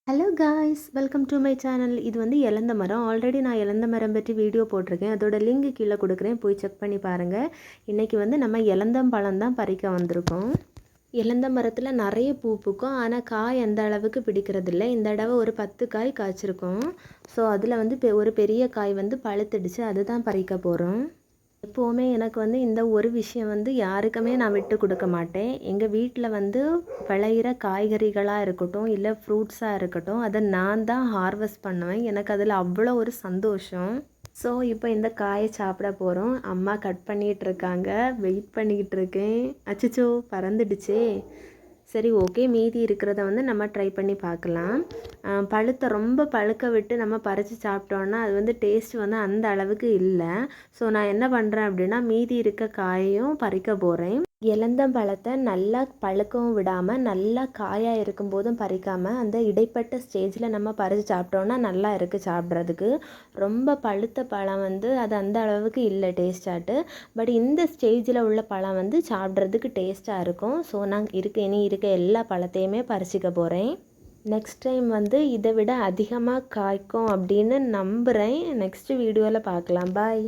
Hello guys, welcome to my channel. இது வந்து இலந்த மரம். ஆல்ரெடி நான் இலந்த மரம் பற்றி வீடியோ போட்டிருக்கேன். அதோட லிங்க் கீழே கொடுக்குறேன், போய் செக் பண்ணி பாருங்கள். இன்றைக்கி வந்து நம்ம இலந்தம்பழம் தான் பறிக்க வந்திருக்கோம். இலந்த மரத்தில் நிறைய பூ பூக்கும், ஆனால் காய் அந்த அளவுக்கு பிடிக்கிறதில்ல. இந்த தடவை ஒரு 10 காய் காய்ச்சிருக்கோம். ஸோ அதில் வந்து ஒரு பெரிய காய் வந்து பழுத்துடுச்சு, அதுதான் பறிக்க போகிறோம். எப்போவுமே எனக்கு வந்து இந்த ஒரு விஷயம் வந்து யாருக்குமே நான் விட்டு கொடுக்க மாட்டேன். எங்கள் வீட்டில் வந்து விளையிற காய்கறிகளாக இருக்கட்டும், இல்லை ஃப்ரூட்ஸாக இருக்கட்டும், அதை நான் தான் ஹார்வெஸ்ட் பண்ணுவேன். எனக்கு அதில் அவ்வளோ ஒரு சந்தோஷம். ஸோ இப்போ இந்த காயை சாப்பிட போகிறோம். அம்மா கட் பண்ணிகிட்டு இருக்காங்க, வெயிட் பண்ணிக்கிட்டு இருக்கேன். அச்சச்சோ, பறந்துடுச்சே. சரி, ஓகே, மீதி இருக்கிறத வந்து நம்ம ட்ரை பண்ணி பார்க்கலாம். ரொம்ப பழுக்க விட்டு நம்ம பறித்து சாப்பிட்டோன்னா அது வந்து டேஸ்ட் வந்து அந்த அளவுக்கு இல்லை. ஸோ நான் என்ன பண்ணுறேன் அப்படின்னா, மீதி இருக்க காயையும் பறிக்க போகிறேன். இலந்தம்பழத்தை நல்லா பழுக்கவும் விடாமல், நல்லா காயாக இருக்கும்போதும் பறிக்காமல், அந்த இடைப்பட்ட ஸ்டேஜில் நம்ம பறித்து சாப்பிட்டோன்னா நல்லா இருக்குது சாப்பிட்றதுக்கு. ரொம்ப பழுத்த பழம் வந்து அது அந்த அளவுக்கு இல்லை டேஸ்டாட்டு. பட் இந்த ஸ்டேஜில் உள்ள பழம் வந்து சாப்பிட்றதுக்கு டேஸ்ட்டாக இருக்கும். ஸோ நான் இனி இருக்க எல்லா பழத்தையுமே பறிச்சிக்க போகிறேன். நெக்ஸ்ட் டைம் வந்து இதை விட அதிகமாக காய்க்கும் அப்படின்னு நம்புகிறேன். நெக்ஸ்ட் வீடியோவில் பார்க்கலாம். பாய்.